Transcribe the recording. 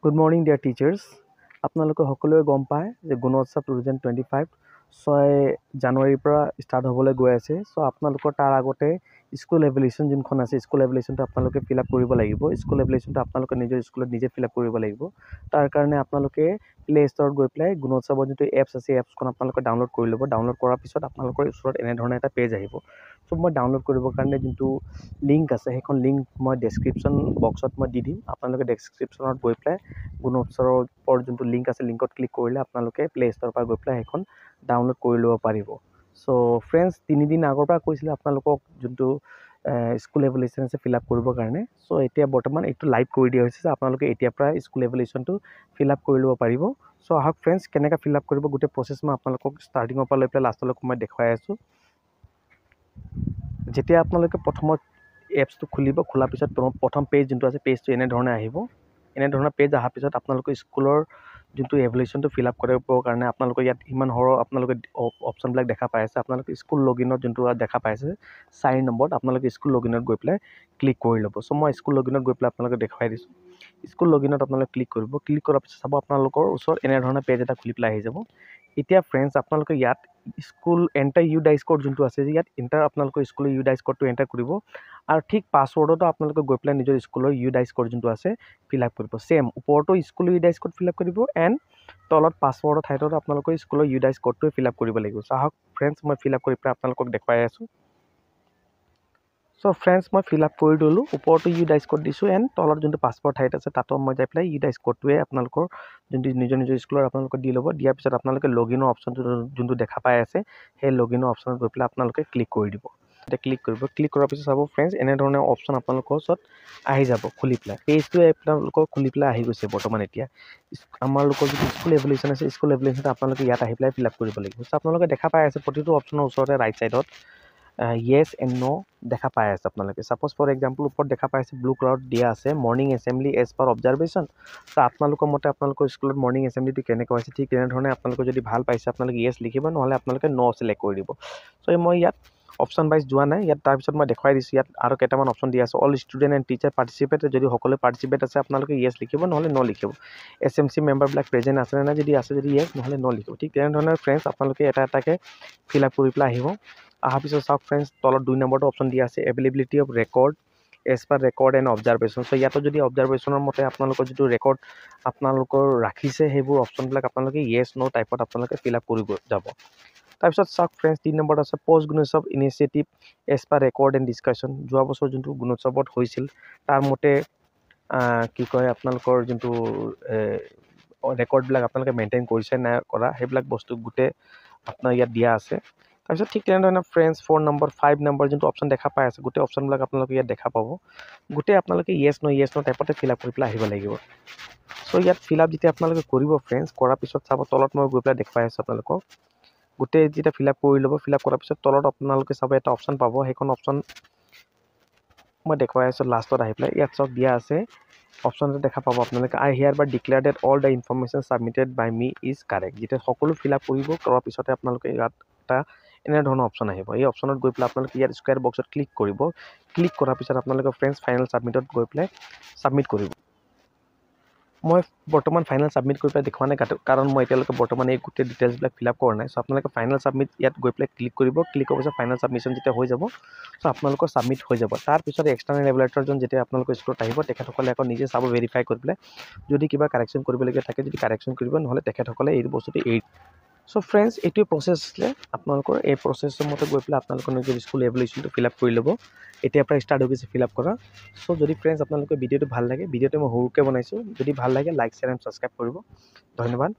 Good morning, dear teachers. আপোনালোকে সকলোৱে গম পায় যে গুণোৎসৱ 2025 6 জানুৱাৰীৰ পৰা ষ্টাৰ্ট হ'বলৈ গৈ আছে। চ' আপোনালোকৰ তাৰ আগতে স্কুল এভলিউশ্যন যোনখন আছে, স্কুল এভলিউশ্যনটো আপোনালোকে ফিল আপ কৰিব লাগিব। স্কুল এভলিউশ্যনটো আপোনালোকে নিজৰ স্কুলত নিজে ফিল আপ কৰিব লাগিব। তাৰ কাৰণে আপোনালোকে প্লে ষ্টৰত গৈ পেলাই গুণোৎসৱৰ যিটো এপছ আছে, এপছখন আপোনালোকে ডাউনলোড কৰি ল'ব। ডাউনলোড কৰাৰ পিছত আপোনালোকৰ ওচৰত এনেধৰণৰ এটা পেজ আহিব। চ' মই ডাউনলোড কৰিবৰ কাৰণে যোনটো লিংক আছে, সেইখন লিংক মই ডেছক্ৰিপশ্যন বক্সত মই দি দিম। আপোনালোকে ডেছক্ৰিপশ্যনত গৈ পেলাই গুণোৎসৱৰ যোনটো লিংক আছে, লিংকত ক্লিক কৰিলে আপোনালোকে প্লে ষ্টৰৰ পৰা গৈ পেলাই সেইখন ডাউনলোড কৰি ল'ব পাৰিব। চ' ফ্ৰেণ্ডছ, 3 দিন আগৰ পৰা কৈছিলে আপোনালোকক যোনটো স্কুল এভলিউশ্যন আছে ফিল আপ কৰিবৰ কাৰণে। চ' এতিয়া বৰ্তমান এইটো লাইভ কৰি দিয়া হৈছে যে আপোনালোকে এতিয়াৰ পৰা স্কুল এভলিউশ্যনটো ফিল আপ কৰি ল'ব পাৰিব। চ' আহক ফ্ৰেণ্ডছ, কেনেকৈ ফিল আপ কৰিব গোটেই প্ৰচেছ মই আপোনালোকক ষ্টাৰ্টিঙৰ পৰা লৈ পেলাই লাষ্টলৈকে মই দেখুৱাই আছোঁ। যেতিয়া আপোনালোকে প্ৰথমত এপছটো খুলিব, খোলাৰ পিছত প্ৰথম পেজ যোনটো আছে, পেজটো এনেধৰণে আহিব। এনেধৰণৰ পেজ অহাৰ পিছত আপোনালোকে স্কুলৰ যোনটো এভলিউশ্যনটো ফিল আপ কৰিবৰ কাৰণে আপোনালোকে ইয়াত ইমান সৰহ আপোনালোকে অপশ্যনবিলাক দেখা পাই আছে। আপোনালোকে স্কুল লগইনত যোনটো দেখা পাইছে 4 নম্বৰত, আপোনালোকে স্কুল লগইনত গৈ পেলাই ক্লিক কৰি ল'ব। চ' মই স্কুল লগইনত গৈ পেলাই আপোনালোকে দেখুৱাই দিছোঁ। স্কুল লগইনত আপোনালোকে ক্লিক কৰিব। ক্লিক কৰাৰ পিছত চাব আপোনালোকৰ ওচৰত এনেধৰণৰ পেজ এটা খুলি পেলাই আহি যাব। এতিয়া ফ্ৰেণ্ডছ, আপোনালোকে ইয়াত school enter U DISE code যোনটো আছে, ইয়াত আপোনালোকৰ স্কুলৰ ইউ ডাইচ কোডটো এণ্টাৰ কৰিব। আৰু ঠিক পাছৱৰ্ডতো আপোনালোকে গৈ পেলাই নিজৰ স্কুলৰ ইউ ডাইচ কোড যোনটো আছে ফিল আপ কৰিব। ছেম ওপৰতো স্কুলৰ U DISE code fill up কৰিব এণ্ড তলত পাছৱৰ্ডৰ ঠাইতো আপোনালোকৰ স্কুলৰ ইউ ডাইচ কোডটোৱে ফিল আপ কৰিব লাগিব। চাওক ফ্ৰেণ্ডছ, মই ফিল আপ কৰি পেলাই আপোনালোকক দেখুৱাই আছোঁ। চ' ফ্ৰেণ্ডছ, মই ফিল আপ কৰি ল'লোঁ। ওপৰতো ইউ ডাইচ কোড দিছোঁ এণ্ড তলত যোনটো পাছৱৰ্ড ঠাইত আছে তাতো মই যাই পেলাই ইউ ডাইচ কোডটোৱে আপোনালোকৰ যোনটো নিজৰ স্কুলৰ আপোনালোকে দি ল'ব। দিয়াৰ পিছত আপোনালোকে লগইনৰ অপশ্যনটো যোনটো দেখা পাই আছে, সেই লগইনৰ অপশ্যনত গৈ পেলাই আপোনালোকে ক্লিক কৰি দিব। এতিয়া ক্লিক কৰিব। ক্লিক কৰাৰ পিছত চাব ফ্ৰেণ্ডছ, এনেধৰণৰ অপশ্যন আপোনালোকৰ ওচৰত আহি যাব খুলি পেলাই। পেজটোৱে আপোনালোকৰ খুলি পেলাই আহি গৈছে বৰ্তমান। এতিয়া আমালোকৰ যিটো স্কুল এভলিউশ্যন আছে, স্কুল এভলিউশ্যনটো আপোনালোকে ইয়াত আহি পেলাই ফিল আপ কৰিব লাগিব। চ' আপোনালোকে দেখা পাই আছে প্ৰতিটো অপশ্যনৰ ওচৰতে ৰাইট ছাইডত য়েছ এণ্ড ন' দেখা পাই আছে আপোনালোকে। ছাপ'জ ফৰ এক্সাম্পল ওপৰত দেখা পাই আছে ব্লু কালাৰত দিয়া আছে morning assembly as per observation. So' আপোনালোকৰ মতে আপোনালোকৰ স্কুলত মৰ্ণিং এছেম্বলিটো কেনেকুৱা হৈছে, ঠিক তেনেধৰণে আপোনালোকে যদি ভাল পাইছে আপোনালোকে য়েছ লিখিব, নহ'লে আপোনালোকে ন' ছিলেক্ট কৰি দিব। চ' মই ইয়াত অপশ্যন ৱাইজ যোৱা নাই। ইয়াত তাৰপিছত মই দেখুৱাই দিছোঁ। ইয়াত আৰু কেইটামান অপশ্যন দিয়া আছে। All student and teacher participate, যদি সকলোৱে পাৰ্টিচিপেট আছে আপোনালোকে য়েছ লিখিব, নহ'লে ন' লিখিব। SMC মেম্বাৰবিলাক প্ৰেজেণ্ট আছে নে নাই, যদি আছে যদি য়েছ, নহ'লে ন' লিখিব। ঠিক তেনেধৰণে ফ্ৰেণ্ডছ আপোনালোকে এটা এটাকৈ ফিল আপ কৰি পেলাই আহিব। অহাৰ পিছত চাওক ফ্ৰেণ্ডছ, তলত 2 নম্বৰটো অপশ্যন দিয়া আছে availability of record as per record and observation. So' ইয়াতো যদি অবজাৰভেশ্যনৰ মতে আপোনালোকৰ যিটো ৰেকৰ্ড আপোনালোকৰ ৰাখিছে, সেইবোৰ অপশ্যনবিলাক আপোনালোকে য়েছ ন' টাইপত আপোনালোকে ফিল আপ কৰিব যাব। তাৰপিছত চাওক ফ্ৰেণ্ডছ, 3 নম্বৰত আছে post Gunotsav initiative as per record and discussion. যোৱা বছৰ যোনটো গুণোৎসৱত হৈছিল তাৰ মতে কি কয় আপোনালোকৰ যোনটো ৰেকৰ্ডবিলাক আপোনালোকে মেইনটেইন কৰিছে নাই কৰা, সেইবিলাক বস্তু গোটেই আপোনাৰ ইয়াত দিয়া আছে। তাৰপিছত ঠিক তেনেধৰণে ফ্ৰেণ্ডছ 4 নম্বৰ 5 নম্বৰ যোনটো অপশ্যন দেখা পাই আছে, গোটেই অপশ্যনবিলাক আপোনালোকে ইয়াত দেখা পাব। গোটেই আপোনালোকে য়েছ ন' টাইপতে ফিল আপ কৰি পেলাই আহিব লাগিব। চ' ইয়াত ফিল আপ যেতিয়া আপোনালোকে কৰিব ফ্ৰেণ্ডছ, কৰাৰ পিছত চাব তলত মই গৈ পেলাই দেখুৱাই আছোঁ আপোনালোকক। গোটেই যেতিয়া ফিল আপ কৰি ল'ব, ফিল আপ কৰাৰ পিছত তলত আপোনালোকে চাব এটা অপশ্যন পাব। সেইখন অপশ্যন মই দেখুৱাই আছোঁ লাষ্টত আহি পেলাই। ইয়াত চব দিয়া আছে অপশ্যনটো দেখা পাব আপোনালোকে। I hereby declare that all the information submitted by me is correct. যেতিয়া সকলো ফিল আপ কৰিব কৰাৰ পিছতে আপোনালোকে ইয়াত এটা এনেধৰণৰ অপশ্যন আহিব। এই অপশ্যনত গৈ পেলাই আপোনালোকে ইয়াত স্কুৱেৰ বক্সত ক্লিক কৰিব। ক্লিক কৰাৰ পিছত আপোনালোকে ফ্ৰেণ্ডছ ফাইনেল ছাবমিটত গৈ পেলাই ছাবমিট কৰিব। মই বৰ্তমান ফাইনেল ছাবমিট কৰি পেলাই দেখুওৱা নাই, কাৰণ মই এতিয়ালৈকে বৰ্তমান এই গোটেই ডিটেইলছবিলাক ফিল আপ কৰা নাই। চ' আপোনালোকে ফাইনেল ছাবমিট ইয়াত গৈ পেলাই ক্লিক কৰিব। ক্লিক কৰাৰ পিছত ফাইনেল ছাবমিশ্যন যেতিয়া হৈ যাব, চ' আপোনালোকৰ ছাবমিট হৈ যাব। তাৰপিছত এক্সটাৰ্নেল এভালুৱেটৰজন যেতিয়া আপোনালোকৰ স্কুলত আহিব, তেখেতসকলে আকৌ নিজে চাব, ভেৰিফাই কৰি পেলাই যদি কিবা কাৰেকশ্যন কৰিবলগীয়া থাকে, যদি কাৰেকশ্যন কৰিব, নহ'লে তেখেতসকলে এই বস্তুটো এৰি। চ' ফ্ৰেণ্ডছ, এইটোৱে প্ৰচেছ আছিলে আপোনালোকৰ। এই প্ৰচেছৰ মতে গৈ পেলাই আপোনালোকৰ নিজৰ স্কুল এভলিউশ্যনটো ফিল আপ কৰি ল'ব। এতিয়াৰ পৰা ষ্টাৰ্ট হৈ গৈছে ফিল আপ কৰা। চ' যদি ফ্ৰেণ্ডছ আপোনালোকৰ ভিডিঅ'টো ভাল লাগে, ভিডিঅ'টো মই সৰুকৈ বনাইছোঁ, যদি ভাল লাগে লাইক শ্বেয়াৰ এণ্ড ছাবস্ক্ৰাইব কৰিব। ধন্যবাদ।